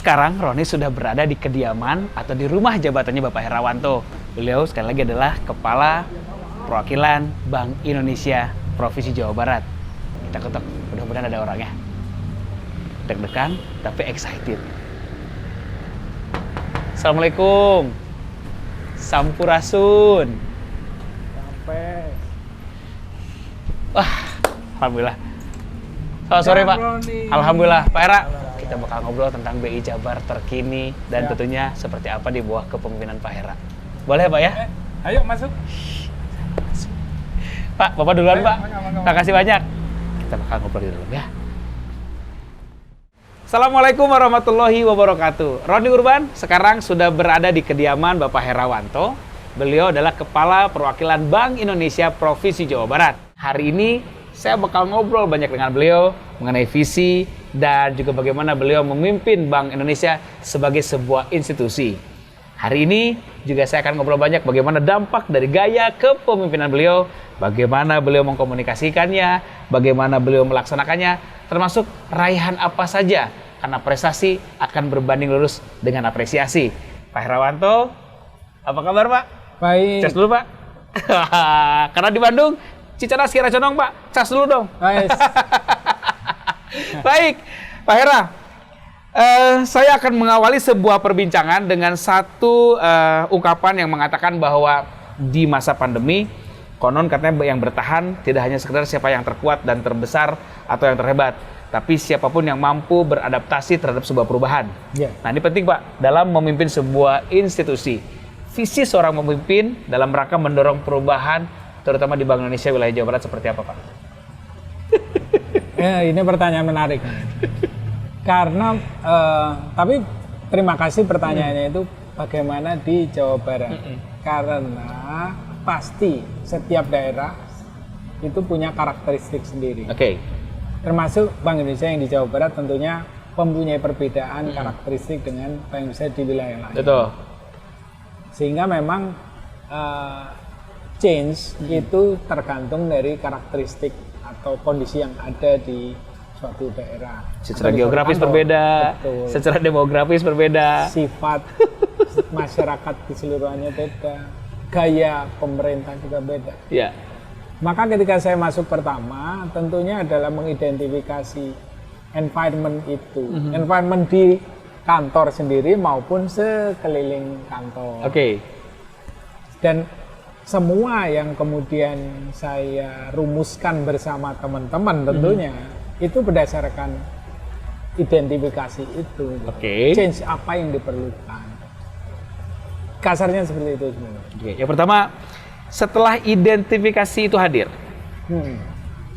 Sekarang Roni sudah berada di kediaman atau di rumah jabatannya Bapak Herawanto. Beliau sekali lagi adalah Kepala Perwakilan Bank Indonesia Provinsi Jawa Barat. Kita ketok, mudah-mudahan ada orangnya. Deg-degan tapi excited. Assalamualaikum. Sampurasun. Sampai. Wah, alhamdulillah. Selamat sore Pak. Alhamdulillah. Pak Hera, kita bakal ngobrol tentang BI Jabar terkini dan tentunya seperti apa di bawah kepemimpinan Pak Hera. Boleh Pak ya? Ayo masuk. Pak, Bapak duluan Pak. Terima Terima kasih banyak. Kita bakal ngobrol di dalam ya. Assalamualaikum warahmatullahi wabarakatuh. Roni Urban sekarang sudah berada di kediaman Bapak Herawanto. Beliau adalah Kepala Perwakilan Bank Indonesia Provinsi Jawa Barat. Hari ini saya bakal ngobrol banyak dengan beliau mengenai visi dan juga bagaimana beliau memimpin Bank Indonesia sebagai sebuah institusi. Hari ini juga saya akan ngobrol banyak bagaimana dampak dari gaya kepemimpinan beliau, bagaimana beliau mengkomunikasikannya, bagaimana beliau melaksanakannya, termasuk raihan apa saja, karena prestasi akan berbanding lurus dengan apresiasi. Pak Herawanto, apa kabar Pak? Baik. Cas dulu Pak. Karena di Bandung, Cicadas Kira Condong Pak, cas dulu dong. Baik. Baik, Pak Hera. Saya akan mengawali sebuah perbincangan dengan satu ungkapan yang mengatakan bahwa di masa pandemi, konon katanya yang bertahan tidak hanya sekedar siapa yang terkuat dan terbesar atau yang terhebat, tapi siapapun yang mampu beradaptasi terhadap sebuah perubahan. Yeah. Nah ini penting Pak, dalam memimpin sebuah institusi. Visi seorang pemimpin dalam rangka mendorong perubahan, terutama di Bank Indonesia wilayah Jawa Barat seperti apa Pak? Ini pertanyaan menarik. Karena, tapi terima kasih pertanyaannya itu bagaimana di Jawa Barat. Karena pasti setiap daerah itu punya karakteristik sendiri. Oke. Termasuk Bank Indonesia yang di Jawa Barat tentunya mempunyai perbedaan karakteristik dengan Bank Indonesia di wilayah lain. Betul. Sehingga memang change itu tergantung dari karakteristik atau kondisi yang ada di suatu daerah. Secara geografis berbeda, betul. Secara demografis berbeda. Sifat masyarakat keseluruhannya beda, gaya pemerintah juga beda. Ya. Maka ketika saya masuk pertama, tentunya adalah mengidentifikasi environment itu. Environment di kantor sendiri maupun sekeliling kantor. Oke. Dan semua yang kemudian saya rumuskan bersama teman-teman tentunya itu berdasarkan identifikasi itu. Oke. Change apa yang diperlukan. Kasarnya seperti itu sebenarnya. Oke. Yang pertama, setelah identifikasi itu hadir,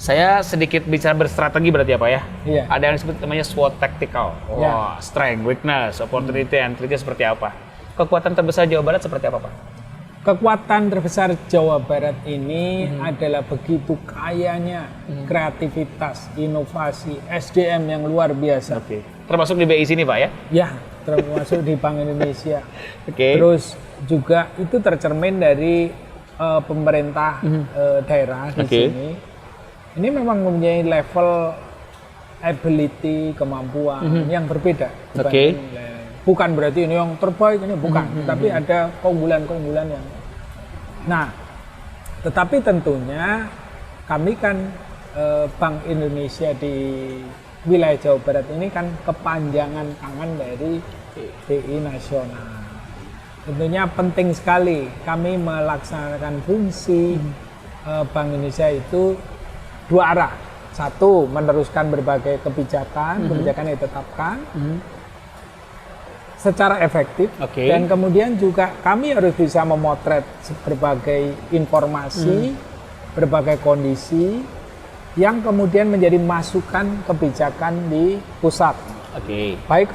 saya sedikit bicara berstrategi berarti apa ya? Iya. Ada yang disebut namanya SWOT tactical. Ya. Strength, weakness, opportunity, and threat seperti apa? Kekuatan terbesar Jawa Barat seperti apa Pak? Kekuatan terbesar Jawa Barat ini adalah begitu kayanya kreativitas, inovasi, SDM yang luar biasa. Oke. Termasuk di BI sini Pak ya? Ya, termasuk di Bank Indonesia. Oke. Terus juga itu tercermin dari pemerintah daerah di sini. Ini memang mempunyai level ability, kemampuan yang berbeda. Bukan berarti ini yang terbaik, ini bukan. Tapi ada keunggulan-keunggulan yang... Nah, tetapi tentunya kami kan Bank Indonesia di wilayah Jawa Barat ini kan kepanjangan tangan dari BI Nasional. Tentunya penting sekali kami melaksanakan fungsi Bank Indonesia itu dua arah. Satu, meneruskan berbagai kebijakan yang ditetapkan secara efektif, dan kemudian juga kami harus bisa memotret berbagai informasi, berbagai kondisi yang kemudian menjadi masukan kebijakan di pusat. Baik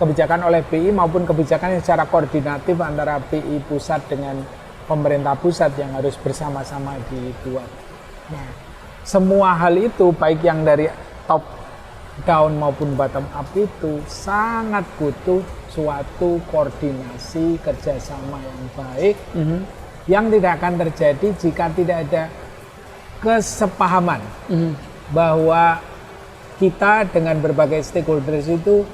kebijakan oleh BI maupun kebijakan yang secara koordinatif antara BI pusat dengan pemerintah pusat yang harus bersama-sama dibuat. Nah, semua hal itu baik yang dari top down maupun bottom up itu sangat butuh suatu koordinasi kerjasama yang baik yang tidak akan terjadi jika tidak ada kesepahaman bahwa kita dengan berbagai stakeholders itu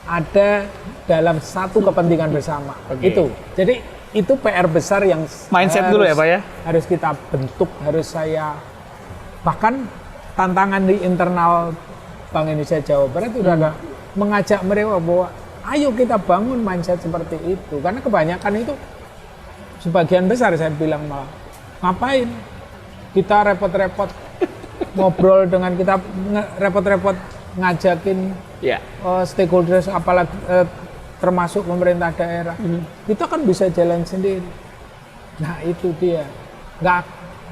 ada dalam satu kepentingan bersama. Itu. Jadi itu PR besar yang mindset dulu ya Pak ya. Harus kita bentuk, harus saya bahkan tantangan di internal Bank Indonesia Jawa Barat udah ada mengajak mereka bahwa ayo kita bangun mindset seperti itu, karena kebanyakan itu sebagian besar saya bilang malah ngapain kita repot-repot ngobrol dengan kita repot-repot ngajakin stakeholders apalagi termasuk pemerintah daerah. Kita kan bisa jalan sendiri. Nah itu dia. Nggak,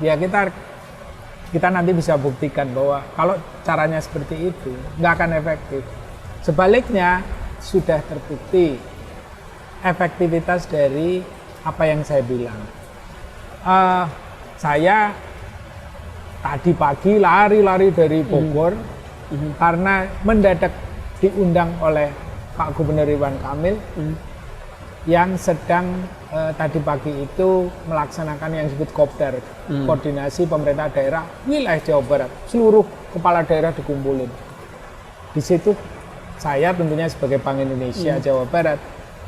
ya kita nanti bisa buktikan bahwa kalau caranya seperti itu nggak akan efektif. Sebaliknya sudah terbukti efektivitas dari apa yang saya bilang. Saya tadi pagi lari-lari dari Bogor karena mendadak diundang oleh Pak Gubernur Ridwan Kamil yang sedang tadi pagi itu melaksanakan yang disebut Kopdar, koordinasi pemerintah daerah wilayah Jawa Barat. Seluruh kepala daerah dikumpulin. Di situ saya tentunya sebagai Bank Indonesia Jawa Barat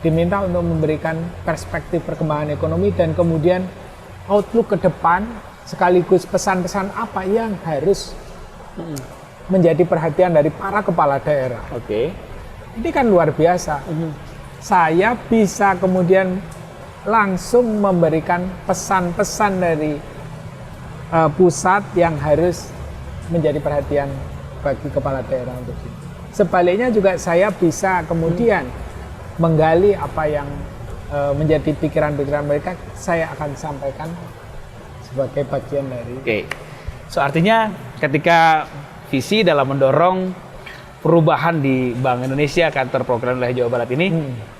diminta untuk memberikan perspektif perkembangan ekonomi dan kemudian outlook ke depan sekaligus pesan-pesan apa yang harus menjadi perhatian dari para kepala daerah. Ini kan luar biasa. Saya bisa kemudian langsung memberikan pesan-pesan dari pusat yang harus menjadi perhatian bagi kepala daerah untuk ini. Sebaliknya juga saya bisa kemudian menggali apa yang menjadi pikiran-pikiran mereka, saya akan sampaikan sebagai bagian dari. So artinya ketika visi dalam mendorong perubahan di Bank Indonesia kantor program wilayah Jawa Barat ini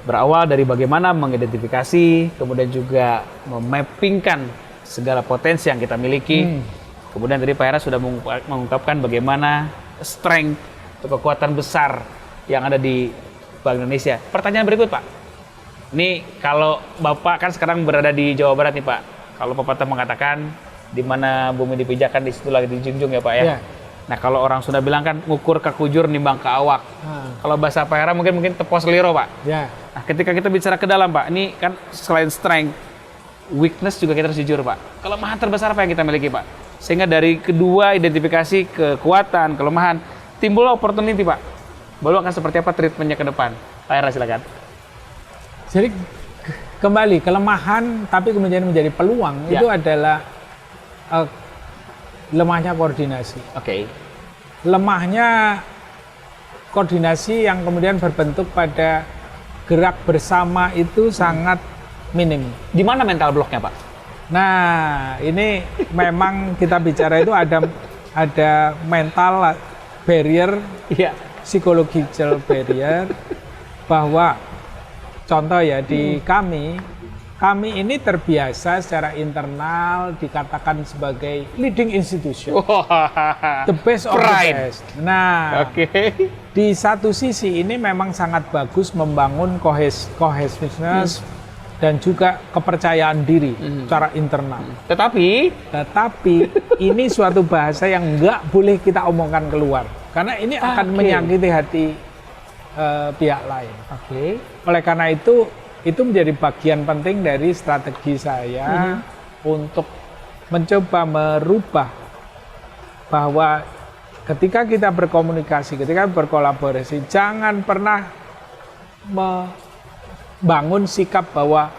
berawal dari bagaimana mengidentifikasi, kemudian juga memappingkan segala potensi yang kita miliki. Kemudian tadi Pak Hera sudah mengungkapkan bagaimana strength atau kekuatan besar yang ada di Bank Indonesia. Pertanyaan berikut Pak, ini kalau Bapak kan sekarang berada di Jawa Barat nih Pak, kalau pepatah mengatakan di mana bumi dipijakan di situ lagi dijunjung ya Pak ya. Nah kalau orang Sunda bilang kan ngukur ke kujur nimbang ke awak. Kalau bahasa Pak Hera mungkin tepos liro Pak. Nah ketika kita bicara ke dalam Pak, ini kan selain strength, weakness juga kita harus jujur Pak. Kelemahan terbesar apa yang kita miliki Pak? Sehingga dari kedua identifikasi kekuatan, kelemahan, timbul opportunity Pak. Baru akan seperti apa treatmentnya ke depan? Pak Hera silakan. Jadi kembali kelemahan tapi kemudian menjadi peluang itu adalah lemahnya koordinasi. Lemahnya koordinasi yang kemudian berbentuk pada gerak bersama itu sangat minim. Di mana mental blocknya Pak? Nah ini memang kita bicara itu ada mental barrier, psychological barrier, bahwa contoh ya di kami ini terbiasa secara internal dikatakan sebagai leading institution, the best of the best. Nah, di satu sisi ini memang sangat bagus membangun cohesiveness dan juga kepercayaan diri secara internal. Tetapi ini suatu bahasa yang nggak boleh kita omongkan keluar, karena ini akan menyakiti hati pihak lain. Oleh karena itu menjadi bagian penting dari strategi saya untuk mencoba merubah bahwa ketika kita berkomunikasi, ketika berkolaborasi, jangan pernah membangun sikap bahwa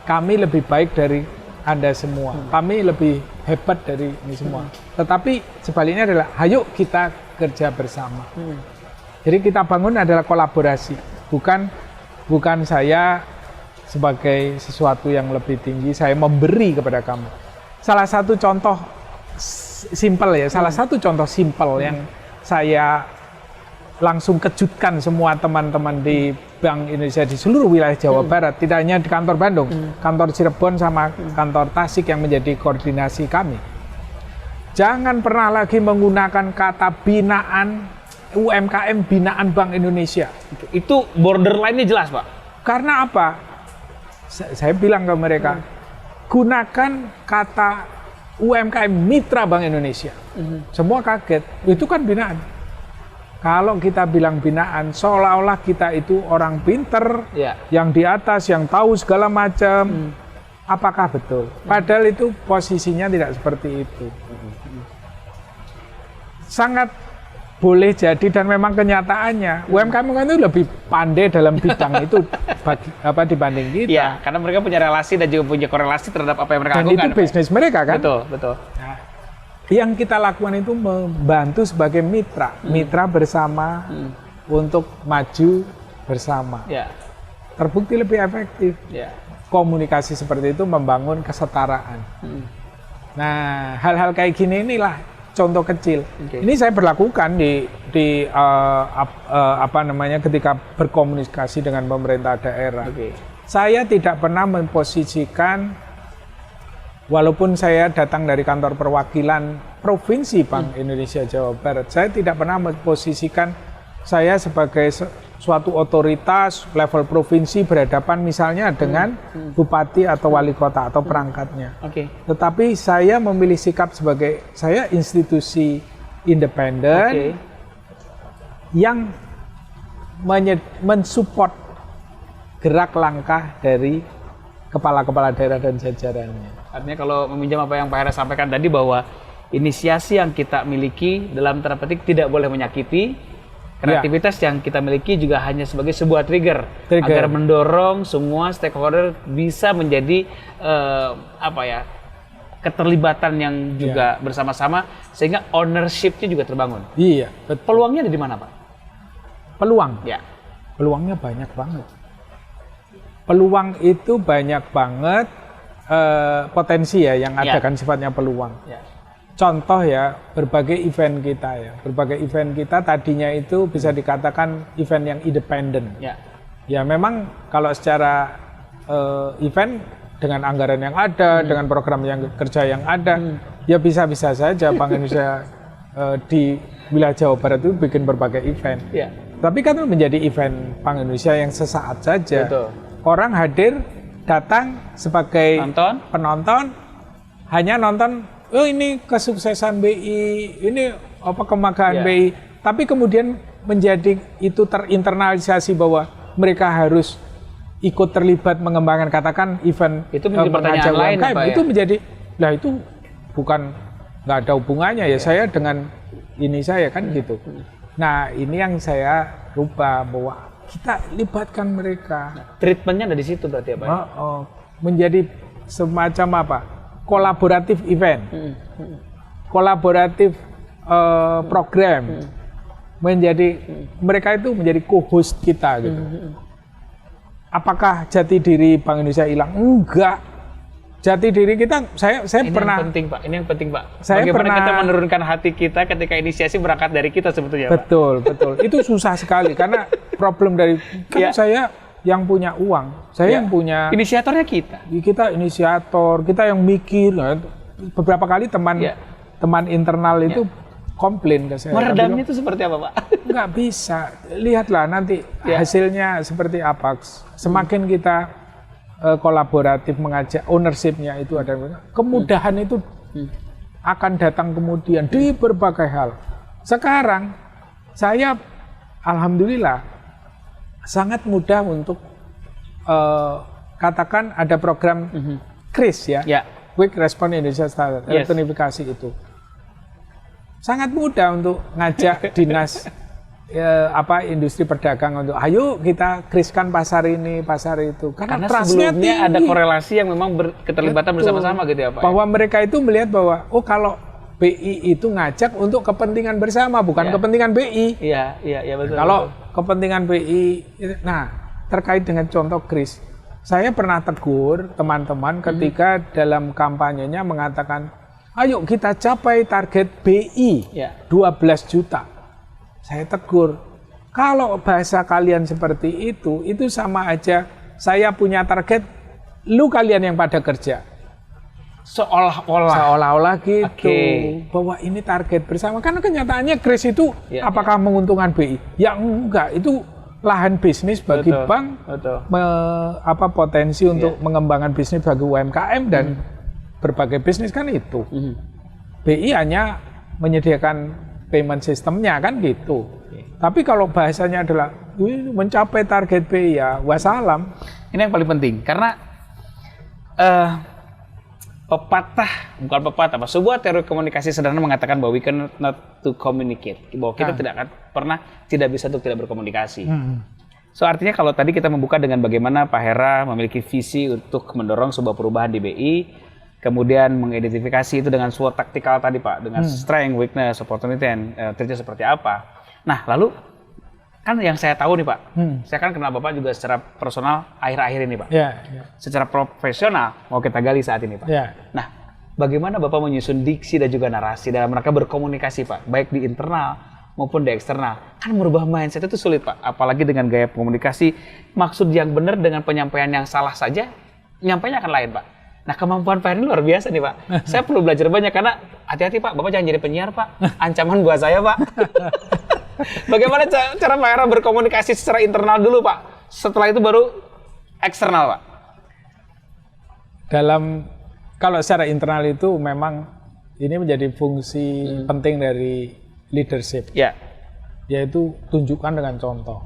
kami lebih baik dari Anda semua, kami lebih hebat dari ini semua. Tetapi sebaliknya adalah, ayo kita kerja bersama. Jadi kita bangun adalah kolaborasi, bukan saya sebagai sesuatu yang lebih tinggi, saya memberi kepada kamu. Salah satu contoh simpel yang saya langsung kejutkan semua teman-teman di Bank Indonesia di seluruh wilayah Jawa Barat, tidak hanya di kantor Bandung, kantor Cirebon sama kantor Tasik yang menjadi koordinasi kami. Jangan pernah lagi menggunakan kata binaan UMKM binaan Bank Indonesia. Itu borderline-nya jelas, Pak. Karena apa? Saya bilang ke mereka, gunakan kata UMKM mitra Bank Indonesia. Semua kaget. Itu kan binaan. Kalau kita bilang binaan, seolah-olah kita itu orang pinter, Ya. yang di atas, yang tahu segala macam. Apakah betul? Padahal itu posisinya tidak seperti itu. Sangat boleh jadi dan memang kenyataannya UMKM itu lebih pandai dalam bidang itu dibanding kita. Iya, karena mereka punya relasi dan juga punya korelasi terhadap apa yang mereka Dan lakukan. itu bisnis mereka kan. Betul, betul. Nah, yang kita lakukan itu membantu sebagai mitra bersama untuk maju bersama. Ya, Terbukti lebih efektif. ya. Komunikasi seperti itu membangun kesetaraan. Nah, hal-hal kayak gini inilah contoh kecil. Oke. Ini saya berlakukan ketika berkomunikasi dengan pemerintah daerah. Oke. Saya tidak pernah memposisikan, walaupun saya datang dari kantor perwakilan Provinsi Bank Indonesia Jawa Barat, saya tidak pernah memposisikan saya sebagai suatu otoritas level provinsi berhadapan misalnya dengan bupati atau wali kota atau perangkatnya. Oke. Tetapi saya memilih sikap sebagai saya institusi independen yang mensupport gerak langkah dari kepala-kepala daerah dan jajarannya. Artinya kalau meminjam apa yang Pak Hera sampaikan tadi bahwa inisiasi yang kita miliki dalam tanda petik tidak boleh menyakiti. Kreativitas yang kita miliki juga hanya sebagai sebuah trigger agar mendorong semua stakeholder bisa menjadi keterlibatan yang juga bersama-sama sehingga ownership-nya juga terbangun. Iya, betul. Peluangnya ada di mana, Pak? Peluang. Ya. Peluangnya banyak banget. Peluang itu banyak banget, potensi ya yang ada kan sifatnya peluang. Ya. Contoh ya, berbagai event kita ya. Berbagai event kita tadinya itu bisa dikatakan event yang independen. Ya. Ya memang kalau secara event dengan anggaran yang ada, dengan program yang kerja yang ada, ya bisa-bisa saja Bank Indonesia di wilayah Jawa Barat itu bikin berbagai event. Ya. Tapi kan menjadi event Bank Indonesia yang sesaat saja. Betul. Orang hadir, datang sebagai penonton, hanya nonton, oh ini kesuksesan BI, ini apa kemegahan BI. Tapi kemudian menjadi itu terinternalisasi bahwa mereka harus ikut terlibat mengembangkan, katakan event itu menjadi pertanyaan lain, Pak, itu menjadi, lah itu bukan, nggak ada hubungannya ya saya dengan ini saya kan gitu. Nah ini yang saya rubah bahwa kita libatkan mereka. Treatmentnya ada di situ berarti ya Pak? Menjadi semacam apa? Kolaboratif event, kolaboratif program, menjadi mereka itu menjadi co-host kita gitu. Apakah jati diri Bank Indonesia hilang? Enggak. Jati diri kita, saya ini pernah. Yang penting Pak, ini yang penting Pak. Saya bagaimana pernah kita menurunkan hati kita ketika inisiasi berangkat dari kita sebetulnya Pak. Betul. Itu susah sekali karena problem dari kan saya yang punya uang, saya yang punya. Inisiatornya kita. Kita inisiator, kita yang mikir. Beberapa kali teman internal itu komplain ke saya. Meredamnya itu seperti apa Pak? Nggak bisa. Lihatlah nanti hasilnya seperti apa. Semakin kita kolaboratif mengajak ownership-nya itu ada, kemudahan itu akan datang kemudian di berbagai hal. Sekarang saya alhamdulillah sangat mudah untuk katakan ada program KRIS ya. Quick Response Indonesia Standard, elektronifikasi itu. Sangat mudah untuk ngajak dinas industri perdagangan untuk ayo kita kriskan pasar ini, pasar itu. Karena sebelumnya ada korelasi yang memang keterlibatan bersama-sama gitu ya Pak. Bahwa mereka itu melihat bahwa kalau BI itu ngajak untuk kepentingan bersama, bukan kepentingan BI. Iya betul. Kalau kepentingan BI, nah terkait dengan contoh KRIS, saya pernah tegur teman-teman ketika dalam kampanyenya mengatakan, ayo kita capai target BI 12 juta. Saya tegur, kalau bahasa kalian seperti itu sama aja saya punya target, lu kalian yang pada kerja. Seolah-olah gitu, bahwa ini target bersama. Karena kenyataannya KRIS itu apakah menguntungkan BI? Ya enggak, itu lahan bisnis bagi bank, potensi untuk mengembangkan bisnis bagi UMKM dan berbagai bisnis kan itu. BI hanya menyediakan payment sistemnya kan gitu. Tapi kalau bahasanya adalah mencapai target BI ya wassalam. Ini yang paling penting karena bukan pepatah, sebuah teori komunikasi sederhana mengatakan bahwa we cannot not to communicate, bahwa kita tidak bisa untuk tidak berkomunikasi. So artinya kalau tadi kita membuka dengan bagaimana Pak Hera memiliki visi untuk mendorong sebuah perubahan di BI, kemudian mengidentifikasi itu dengan SWOT taktikal tadi Pak, dengan strength, weakness, opportunity, and threat seperti apa. Nah lalu kan yang saya tahu nih Pak, saya kan kenal Bapak juga secara personal akhir-akhir ini Pak. Secara profesional mau kita gali saat ini Pak. Nah, bagaimana Bapak menyusun diksi dan juga narasi dalam rangka berkomunikasi Pak, baik di internal maupun di eksternal. Kan merubah mindset itu sulit Pak, apalagi dengan gaya komunikasi, maksud yang benar dengan penyampaian yang salah saja, nyampainya akan lain Pak. Nah kemampuan Pak Hera ini luar biasa nih Pak. Saya perlu belajar banyak karena hati-hati Pak, Bapak jangan jadi penyiar Pak. Ancaman buat saya Pak. Bagaimana cara Pak Hera berkomunikasi secara internal dulu Pak, setelah itu baru eksternal Pak? Kalau secara internal itu memang ini menjadi fungsi penting dari leadership, yaitu tunjukkan dengan contoh.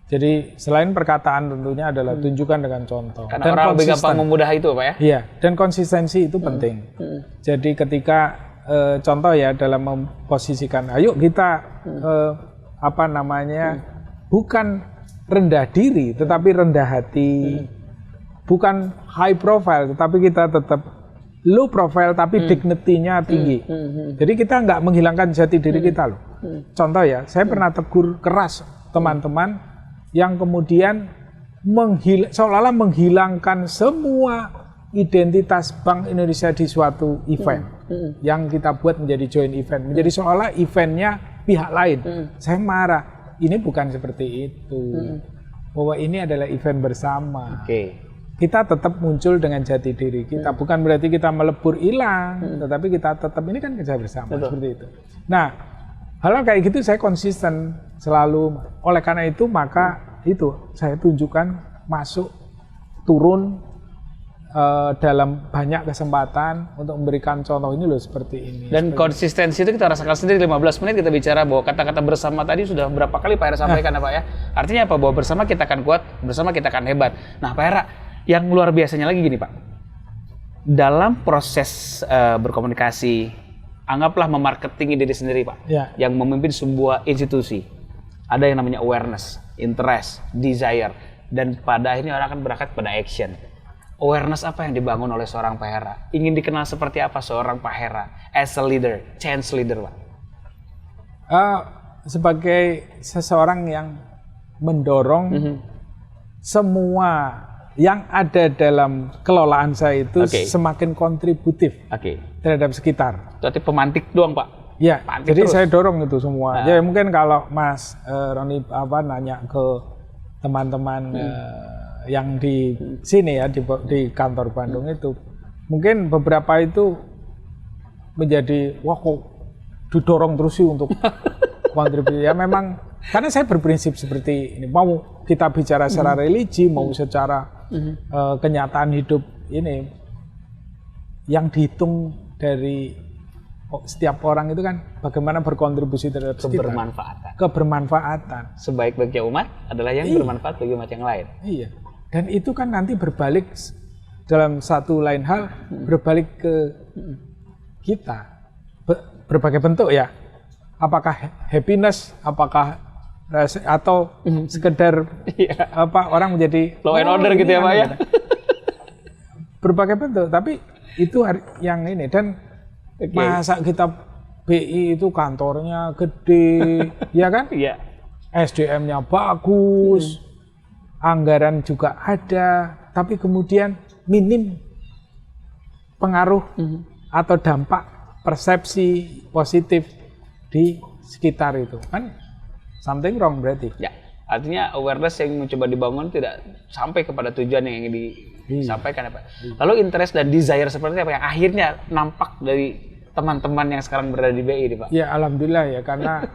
Jadi selain perkataan tentunya adalah tunjukkan dengan contoh. Karena orang lebih gampang memudah itu Pak ya? Iya, dan konsistensi itu penting. Jadi ketika contoh ya dalam memposisikan, ayo kita bukan rendah diri tetapi rendah hati, bukan high profile tetapi kita tetap low profile tapi dignity-nya tinggi. Jadi kita nggak menghilangkan jati diri kita loh. Contoh ya, saya pernah tegur keras teman-teman yang kemudian seolah-olah menghilangkan semua identitas Bank Indonesia di suatu event yang kita buat menjadi joint event, menjadi seolah eventnya pihak lain. Saya marah, ini bukan seperti itu, bahwa ini adalah event bersama. Kita tetap muncul dengan jati diri kita, bukan berarti kita melebur hilang, tetapi kita tetap, ini kan kerja bersama. Seperti itu. Nah, hal kayak gitu saya konsisten selalu. Oleh karena itu maka itu saya tunjukkan, masuk, turun dalam banyak kesempatan untuk memberikan contoh, ini loh seperti ini. Dan konsistensi itu kita rasakan sendiri. 15 menit kita bicara bahwa kata-kata bersama tadi sudah berapa kali Pak Hera sampaikan ya Pak ya. Artinya apa? Bahwa bersama kita akan kuat, bersama kita akan hebat. Nah Pak Hera, yang luar biasanya lagi gini Pak, dalam proses berkomunikasi, anggaplah memarketing diri sendiri Pak, yang memimpin sebuah institusi, ada yang namanya awareness, interest, desire, dan pada akhirnya orang akan berangkat pada action. Awareness apa yang dibangun oleh seorang Pak Hera? Ingin dikenal seperti apa seorang Pak Hera as a leader, change leader Pak? Sebagai seseorang yang mendorong semua yang ada dalam kelolaan saya itu semakin kontributif terhadap sekitar. Berarti pemantik doang Pak? Ya, jadi terus saya dorong itu semua. Ya mungkin kalau Mas Roni nanya ke teman-teman yang di sini ya, di kantor Bandung itu, mungkin beberapa itu menjadi wah kok didorong terus sih untuk kontribusi. Ya memang karena saya berprinsip seperti ini, mau kita bicara secara religi, mau secara kenyataan hidup ini, yang dihitung dari setiap orang itu kan bagaimana berkontribusi terhadap sekitar. Kebermanfaatan. Sebaik-baiknya umat adalah yang bermanfaat bagi umat yang lain. Iya. Dan itu kan nanti berbalik dalam satu lain hal, berbalik ke kita. Berbagai bentuk ya. Apakah happiness, apakah atau sekedar orang menjadi law and order gitu ya Pak ya. Berbagai bentuk, tapi itu yang ini. Dan masa kita BI itu kantornya gede, ya kan? Iya. SDM-nya bagus, anggaran juga ada, tapi kemudian minim pengaruh atau dampak persepsi positif di sekitar itu, kan something wrong berarti. Ya, artinya awareness yang mencoba dibangun tidak sampai kepada tujuan yang ingin disampaikan ya Pak. Lalu interest dan desire seperti apa yang akhirnya nampak dari teman-teman yang sekarang berada di BI ini Pak? Ya alhamdulillah ya, karena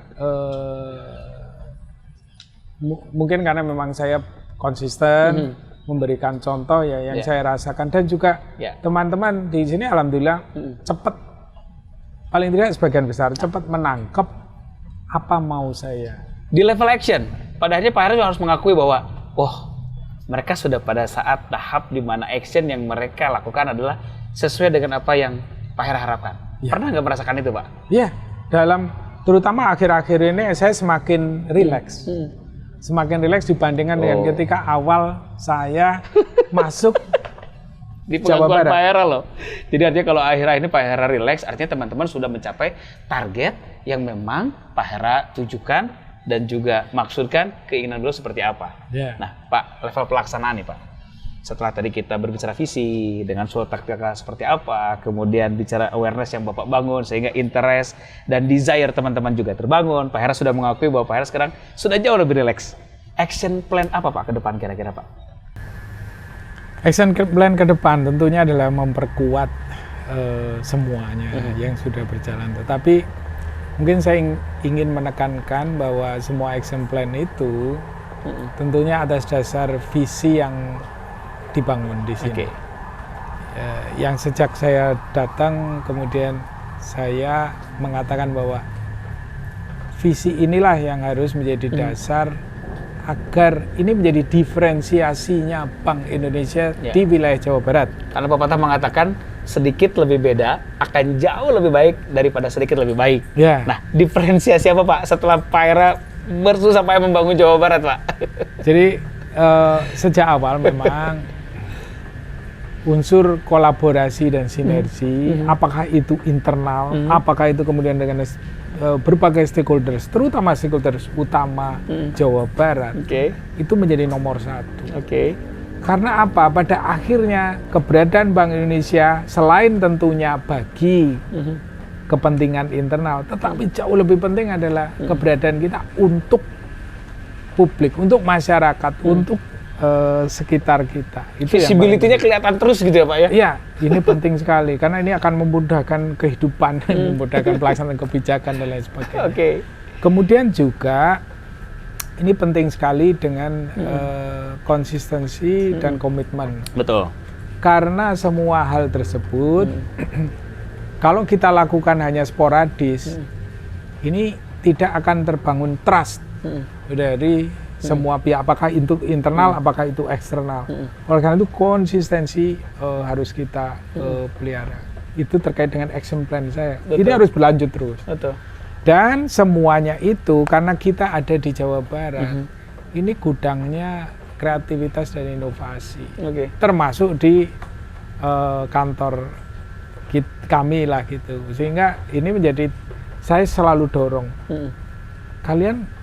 mungkin karena memang saya konsisten memberikan contoh ya yang saya rasakan, dan juga teman-teman di sini alhamdulillah cepat, paling tidak sebagian besar cepat menangkap apa mau saya. Di level action, pada akhirnya Pak Hera juga harus mengakui bahwa, mereka sudah pada saat tahap di mana action yang mereka lakukan adalah sesuai dengan apa yang Pak Hera harapkan. Ya. Pernah nggak merasakan itu, Pak? Iya, terutama akhir-akhir ini saya semakin rileks. Semakin rileks dibandingkan dengan ketika awal saya masuk di pengakuan Pak Hera loh. Jadi artinya kalau akhir-akhir ini Pak Hera rileks, artinya teman-teman sudah mencapai target yang memang Pak Hera tujukan dan juga maksudkan keinginan beliau seperti apa. Yeah. Nah, Pak, level pelaksanaan nih, Pak. Setelah tadi kita berbicara visi, dengan suatu taktikal seperti apa, kemudian bicara awareness yang Bapak bangun, sehingga interest dan desire teman-teman juga terbangun. Pak Hera sudah mengakui bahwa Pak Hera sekarang sudah jauh lebih rileks. Action plan apa, Pak, ke depan kira-kira, Pak? Action plan ke depan tentunya adalah memperkuat semuanya yang sudah berjalan. Tetapi mungkin saya ingin menekankan bahwa semua action plan itu tentunya atas dasar visi yang dibangun di sini. Yang sejak saya datang kemudian saya mengatakan bahwa visi inilah yang harus menjadi dasar agar ini menjadi diferensiasinya Bank Indonesia di wilayah Jawa Barat. Karena pepatah mengatakan sedikit lebih beda akan jauh lebih baik daripada sedikit lebih baik. Ya. Nah, diferensiasi apa, Pak, setelah Pak Hera bersusah payah membangun Jawa Barat, Pak? Jadi sejak awal memang unsur kolaborasi dan sinergi, apakah itu internal, apakah itu kemudian dengan berbagai stakeholders, terutama stakeholders utama Jawa Barat, itu menjadi nomor satu. Karena apa? Pada akhirnya keberadaan Bank Indonesia selain tentunya bagi kepentingan internal, tetapi jauh lebih penting adalah keberadaan kita untuk publik, untuk masyarakat, untuk sekitar kita. Visibility-nya kelihatan terus gitu ya, Pak ya? Iya, ini penting sekali karena ini akan memudahkan kehidupan, memudahkan pelaksanaan kebijakan dan lain sebagainya. Kemudian juga ini penting sekali dengan konsistensi dan komitmen. Betul. Karena semua hal tersebut kalau kita lakukan hanya sporadis, ini tidak akan terbangun trust dari semua pihak, apakah itu internal, apakah itu eksternal. Oleh karena itu konsistensi harus kita pelihara. Itu terkait dengan action plan saya. Betul. Ini harus berlanjut terus. Betul. Dan semuanya itu karena kita ada di Jawa Barat, ini gudangnya kreativitas dan inovasi. Termasuk di kantor kami lah gitu. Sehingga ini menjadi, saya selalu dorong. Kalian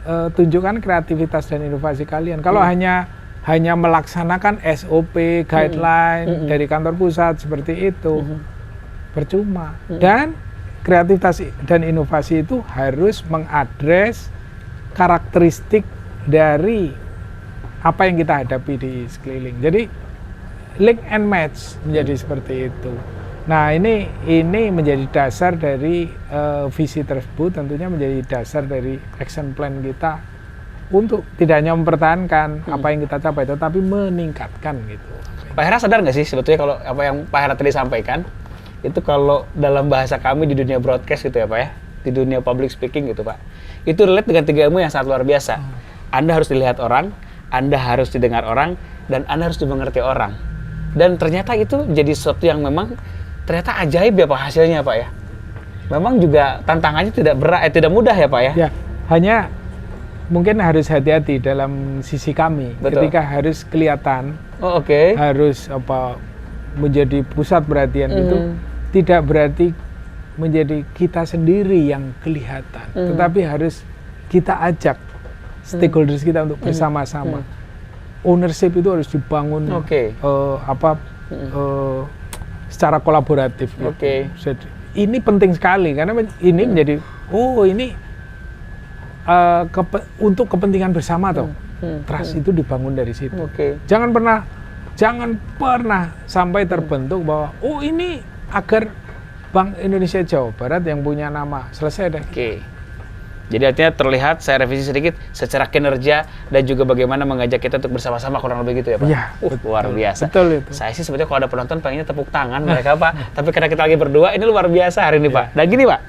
tunjukkan kreativitas dan inovasi kalian. Kalau hanya melaksanakan SOP, guideline dari kantor pusat seperti itu, percuma. Dan kreativitas dan inovasi itu harus mengadres karakteristik dari apa yang kita hadapi di sekeliling. Jadi link and match menjadi seperti itu. Nah ini menjadi dasar dari visi tersebut, tentunya menjadi dasar dari action plan kita untuk tidak hanya mempertahankan apa yang kita capai, tetapi meningkatkan gitu. Pak Hera sadar nggak sih sebetulnya kalau apa yang Pak Hera tadi sampaikan itu kalau dalam bahasa kami di dunia broadcast gitu ya, Pak ya, di dunia public speaking gitu, Pak, itu relate dengan 3 ilmu yang sangat luar biasa. Anda harus dilihat orang, Anda harus didengar orang, dan Anda harus dimengerti orang. Dan ternyata itu jadi sesuatu yang memang ternyata ajaib ya, Pak, hasilnya, Pak ya. Memang juga tantangannya tidak mudah ya, Pak ya. Ya, hanya mungkin harus hati-hati dalam sisi kami. Betul. Ketika harus kelihatan, harus menjadi pusat perhatian itu tidak berarti menjadi kita sendiri yang kelihatan, tetapi harus kita ajak stakeholders kita untuk bersama-sama. Ownership itu harus dibangun secara kolaboratif. Jadi, ini penting sekali karena ini menjadi untuk kepentingan bersama toh. Trust itu dibangun dari situ. Jangan pernah sampai terbentuk bahwa ini agar Bank Indonesia Jawa Barat yang punya nama, selesai deh. Jadi artinya terlihat, saya revisi sedikit, secara kinerja dan juga bagaimana mengajak kita untuk bersama-sama, kurang lebih gitu ya, Pak? Iya, luar biasa. Betul itu. Saya sih sebetulnya kalau ada penonton pengennya tepuk tangan mereka, Pak. Tapi karena kita lagi berdua, ini luar biasa hari ini, Pak. Dan gini, Pak,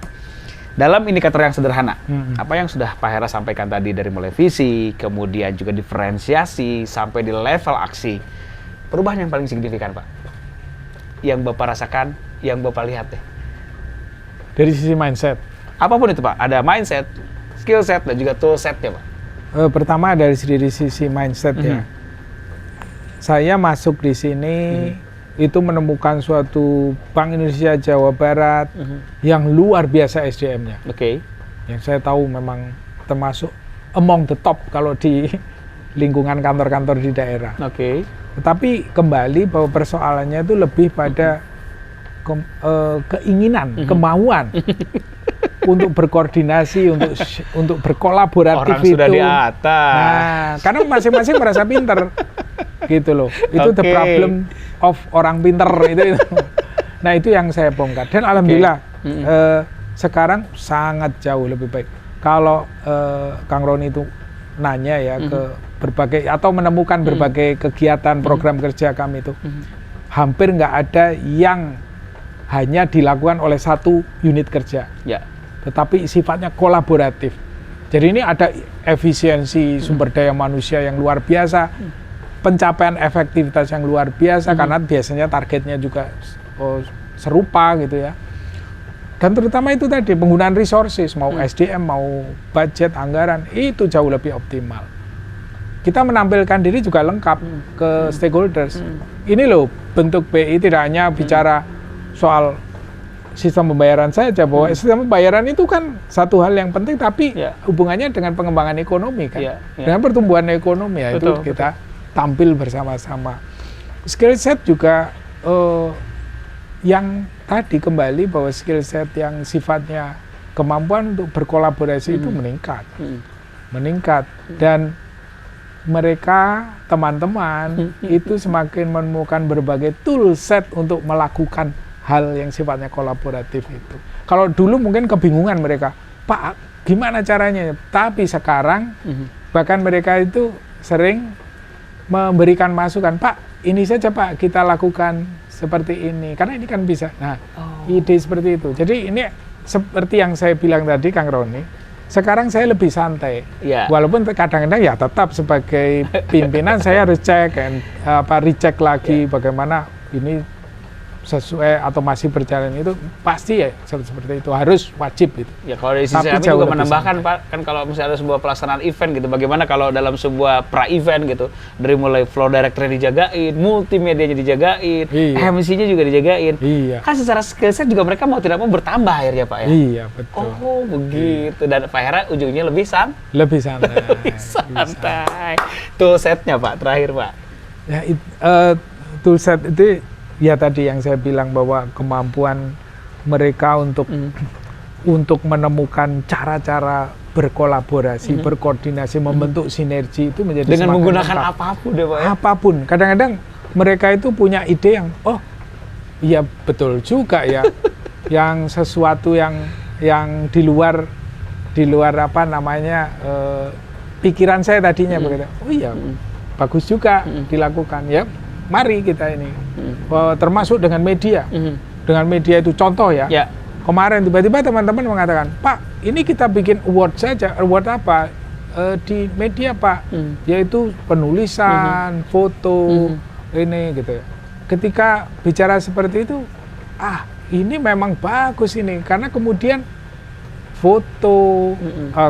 Dalam indikator yang sederhana, apa yang sudah Pak Hera sampaikan tadi dari mulai visi, kemudian juga diferensiasi, sampai di level aksi, perubahan yang paling signifikan Pak, yang Bapak rasakan, yang Bapak lihat deh. Dari sisi mindset? Apapun itu Pak, ada mindset, skill set, dan juga tool setnya Pak. Pertama dari sisi mindset ya. Saya masuk di sini itu menemukan suatu Bank Indonesia Jawa Barat yang luar biasa SDM-nya. Oke. Yang saya tahu memang termasuk among the top kalau di lingkungan kantor-kantor di daerah. Oke. Tetapi kembali bahwa persoalannya itu lebih pada keinginan, kemauan untuk berkoordinasi, untuk berkolaboratif. Orang sudah di atas. Nah, karena masing-masing merasa pinter, gitu loh. Itu the problem of orang pinter itu. Nah itu yang saya bongkar. Dan alhamdulillah sekarang sangat jauh lebih baik. Kalau Kang Roni itu nanya ya ke berbagai atau menemukan berbagai kegiatan program kerja kami itu, hampir nggak ada yang hanya dilakukan oleh satu unit kerja. Ya. Tetapi sifatnya kolaboratif. Jadi ini ada efisiensi sumber daya manusia yang luar biasa, pencapaian efektivitas yang luar biasa, karena biasanya targetnya juga serupa gitu ya. Dan terutama itu tadi, penggunaan resources, mau SDM, mau budget, anggaran, itu jauh lebih optimal. Kita menampilkan diri juga lengkap ke stakeholders. Ini loh bentuk BI tidak hanya bicara soal sistem pembayaran saja, bahwa sistem pembayaran itu kan satu hal yang penting, tapi hubungannya dengan pengembangan ekonomi kan, dengan pertumbuhan ekonomi ya, itu kita tampil bersama-sama. Skill set juga yang tadi kembali bahwa skill set yang sifatnya kemampuan untuk berkolaborasi itu meningkat, dan mereka teman-teman itu semakin menemukan berbagai tool set untuk melakukan hal yang sifatnya kolaboratif itu. Kalau dulu mungkin kebingungan mereka, Pak, gimana caranya? Tapi sekarang bahkan mereka itu sering memberikan masukan, Pak, ini saja Pak kita lakukan seperti ini, karena ini kan bisa. Nah, ide seperti itu. Jadi ini seperti yang saya bilang tadi, Kang Roni, sekarang saya lebih santai. Walaupun kadang-kadang ya tetap sebagai pimpinan saya recheck lagi bagaimana ini sesuai atau masih berjalan, itu pasti ya seperti itu, harus wajib gitu. Ya kalau dari sisi kami juga menambahkan Pak, kan kalau misalnya ada sebuah pelaksanaan event gitu, bagaimana kalau dalam sebuah pra-event gitu, dari mulai flow director dijagain, multimedianya dijagain, MC-nya juga dijagain. Kan secara skill set juga mereka mau tidak mau bertambah akhirnya Pak ya? Iya, betul. Oh begitu, dan Pak Hera ujungnya lebih santai. Lebih santai. Tool setnya Pak, terakhir Pak. Ya, tool set itu ya tadi yang saya bilang bahwa kemampuan mereka untuk menemukan cara-cara berkolaborasi, berkoordinasi, membentuk sinergi itu menjadi dengan menggunakan lengkap. Apapun deh Pak ya? Apapun. Kadang-kadang mereka itu punya ide yang, oh iya betul juga ya, yang sesuatu yang di luar apa namanya pikiran saya tadinya begitu. Oh iya, bagus juga dilakukan ya. Mari kita ini, termasuk dengan media. Dengan media itu contoh ya. Kemarin tiba-tiba teman-teman mengatakan, Pak, ini kita bikin award saja. Award apa? Di media Pak, yaitu penulisan, foto, ini gitu. Ketika bicara seperti itu, ini memang bagus ini, karena kemudian foto,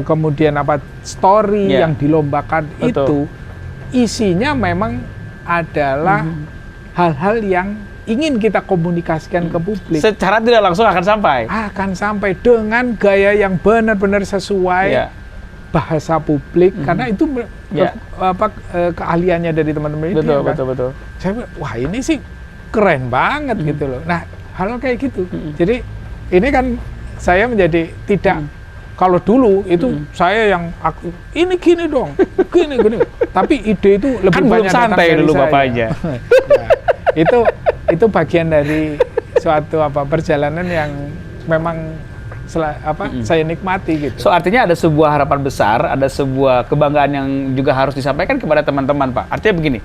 kemudian apa story yang dilombakan itu isinya memang adalah hal-hal yang ingin kita komunikasikan ke publik. Secara tidak langsung akan sampai. Akan sampai dengan gaya yang benar-benar sesuai bahasa publik, karena itu keahliannya dari teman-teman itu. Betul. Saya wah ini sih keren banget gitu loh. Nah hal kayak gitu. Jadi ini kan saya menjadi tidak. Kalau dulu itu saya yang ini gini dong, gini. Tapi ide itu lebih kan banyak belum santai dulu Bapaknya. Itu bagian dari suatu perjalanan yang memang saya nikmati gitu. So artinya ada sebuah harapan besar, ada sebuah kebanggaan yang juga harus disampaikan kepada teman-teman Pak. Artinya begini,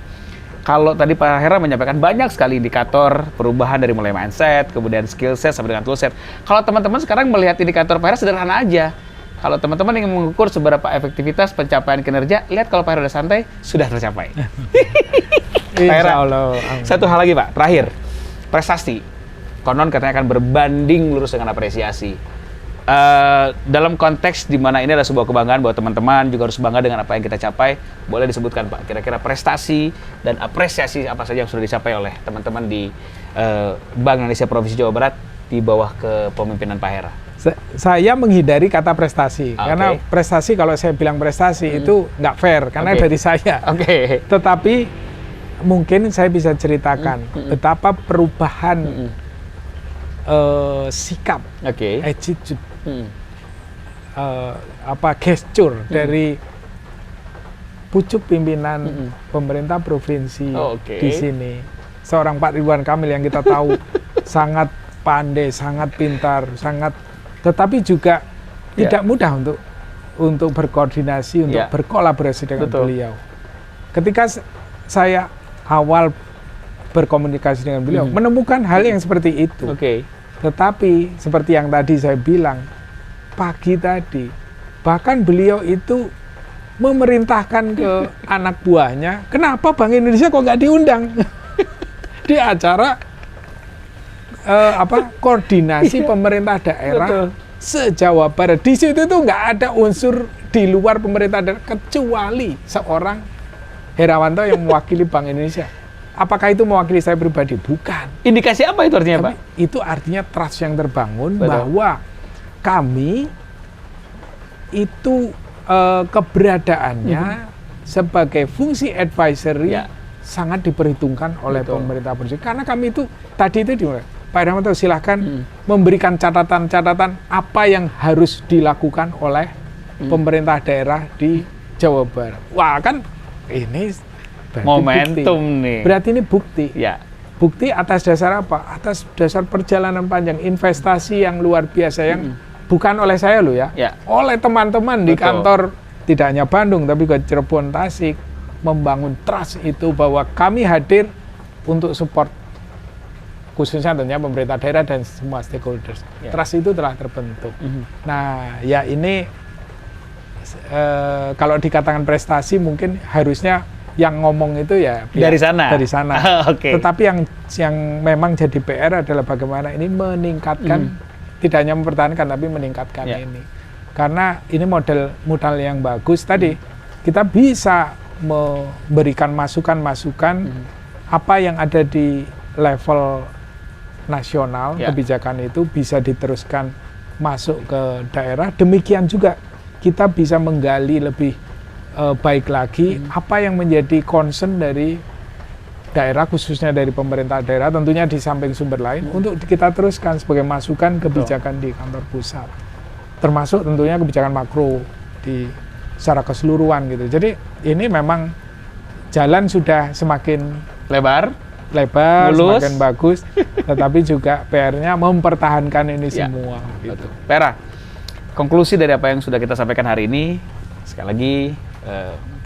Kalau tadi Pak Hera menyampaikan banyak sekali indikator perubahan dari mulai mindset, kemudian skill set sampai dengan tool set. Kalau teman-teman sekarang melihat indikator Pak Hera sederhana aja. Kalau teman-teman ingin mengukur seberapa efektivitas pencapaian kinerja, lihat kalau Pak Hera udah santai, sudah tercapai. Pak Hera, satu hal lagi Pak, terakhir. Prestasi. Konon katanya akan berbanding lurus dengan apresiasi. Dalam konteks di mana ini adalah sebuah kebanggaan bahwa teman-teman juga harus bangga dengan apa yang kita capai, boleh disebutkan Pak, kira-kira prestasi dan apresiasi apa saja yang sudah dicapai oleh teman-teman di Bank Indonesia Provinsi Jawa Barat di bawah kepemimpinan Pak Hera? Saya menghindari kata prestasi, karena prestasi kalau saya bilang prestasi itu nggak fair, karena dari saya. Tetapi mungkin saya bisa ceritakan betapa perubahan sikap, attitude, gesture dari pucuk pimpinan pemerintah provinsi di sini. Seorang Pak Ridwan Kamil yang kita tahu sangat pandai, sangat pintar, tetapi juga tidak mudah untuk berkoordinasi, untuk berkolaborasi dengan beliau. Ketika saya awal berkomunikasi dengan beliau, menemukan hal yang seperti itu. Tetapi seperti yang tadi saya bilang, pagi tadi, bahkan beliau itu memerintahkan ke anak buahnya, kenapa Bank Indonesia kok nggak diundang di acara koordinasi pemerintah daerah se-Jawa Barat. Di situ tuh nggak ada unsur di luar pemerintah daerah kecuali seorang Herawanto yang mewakili Bank Indonesia. Apakah itu mewakili saya pribadi? Bukan. Indikasi apa itu artinya, Pak? Itu artinya trust yang terbangun bahwa kami itu keberadaannya sebagai fungsi advisory sangat diperhitungkan oleh pemerintah provinsi. Karena kami itu tadi itu Pak Herawanto silahkan memberikan catatan-catatan apa yang harus dilakukan oleh pemerintah daerah di Jawa Barat. Wah, kan ini momentum bukti. nih. Berarti ini bukti. Bukti atas dasar apa? Atas dasar perjalanan panjang, investasi yang luar biasa yang bukan oleh saya loh ya. Oleh teman-teman di kantor tidak hanya Bandung tapi juga Cirebon, Tasik, membangun trust itu bahwa kami hadir untuk support khususnya tentunya pemerintah daerah dan semua stakeholders. Trust itu telah terbentuk. Nah, ya ini kalau dikatakan prestasi mungkin harusnya yang ngomong itu ya dari sana. Tetapi yang memang jadi PR adalah bagaimana ini meningkatkan, tidak hanya mempertahankan tapi meningkatkan ini. Karena ini modal yang bagus tadi, kita bisa memberikan masukan-masukan apa yang ada di level nasional, kebijakan itu bisa diteruskan masuk ke daerah. Demikian juga kita bisa menggali lebih baik lagi apa yang menjadi concern dari daerah, khususnya dari pemerintah daerah, tentunya di samping sumber lain, untuk kita teruskan sebagai masukan kebijakan di kantor pusat, termasuk tentunya kebijakan makro di secara keseluruhan gitu. Jadi ini memang jalan sudah semakin lebar, mulus, semakin bagus, tetapi juga PR-nya mempertahankan ini semua. Gitu. Pera, konklusi dari apa yang sudah kita sampaikan hari ini, sekali lagi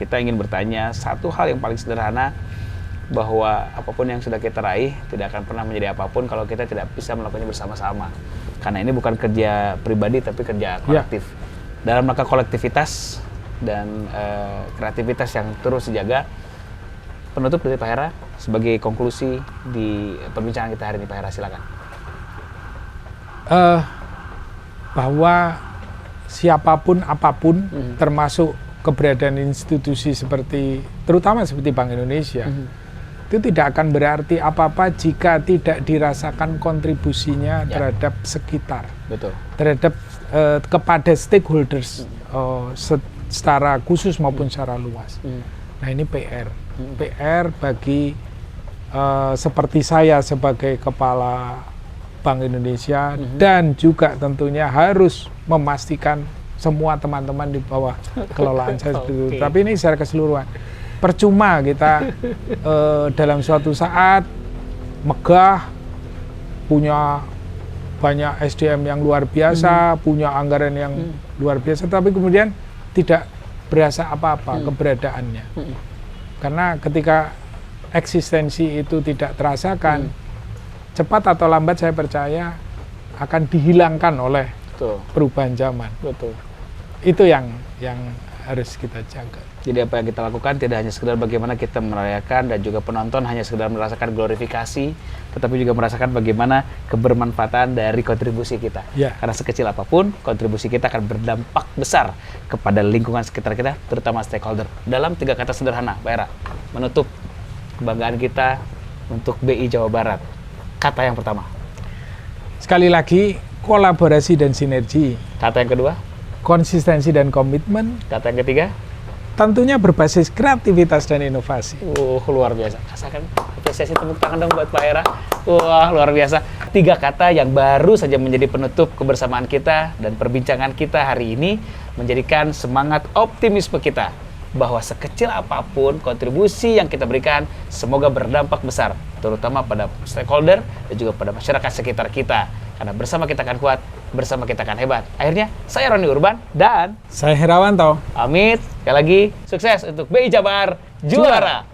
kita ingin bertanya satu hal yang paling sederhana, bahwa apapun yang sudah kita raih tidak akan pernah menjadi apapun kalau kita tidak bisa melakukannya bersama-sama. Karena ini bukan kerja pribadi tapi kerja kolektif. Dalam rangka kolektivitas dan kreativitas yang terus dijaga. Penutup dari Pak Hera sebagai konklusi di perbincangan kita hari ini, Pak Hera, silakan. Bahwa siapapun apapun, termasuk keberadaan institusi terutama seperti Bank Indonesia, itu tidak akan berarti apa-apa jika tidak dirasakan kontribusinya terhadap sekitar, terhadap kepada stakeholders secara khusus maupun secara luas. Nah, ini PR bagi seperti saya sebagai kepala Bank Indonesia, dan juga tentunya harus memastikan semua teman-teman di bawah kelolaan saya seperti itu. Tapi ini secara keseluruhan. Percuma kita dalam suatu saat megah, punya banyak SDM yang luar biasa, punya anggaran yang luar biasa, tapi kemudian tidak berasa apa-apa keberadaannya. Karena ketika eksistensi itu tidak terasakan, cepat atau lambat saya percaya akan dihilangkan oleh Betul. perubahan zaman. Betul. Itu yang harus kita jaga. Jadi apa yang kita lakukan tidak hanya sekedar bagaimana kita merayakan dan juga penonton hanya sekedar merasakan glorifikasi, tetapi juga merasakan bagaimana kebermanfaatan dari kontribusi kita. Ya. Karena sekecil apapun, kontribusi kita akan berdampak besar kepada lingkungan sekitar kita, terutama stakeholder. Dalam 3 kata sederhana, Pak Hera, menutup kebanggaan kita untuk BI Jawa Barat. Kata yang pertama. Sekali lagi, kolaborasi dan sinergi. Kata yang kedua. Konsistensi dan komitmen. Kata yang ketiga. Tentunya berbasis kreativitas dan inovasi. Luar biasa. Rasakan apresiasi, tepuk tangan dong buat Pak Hera. Wah, luar biasa. 3 kata yang baru saja menjadi penutup kebersamaan kita dan perbincangan kita hari ini, menjadikan semangat optimisme kita bahwa sekecil apapun kontribusi yang kita berikan semoga berdampak besar, terutama pada stakeholder dan juga pada masyarakat sekitar kita. Karena bersama kita akan kuat, bersama kita akan hebat. Akhirnya, saya Roni Urban dan saya Herawanto. pamit. Sekali lagi, sukses untuk BI Jabar Juara.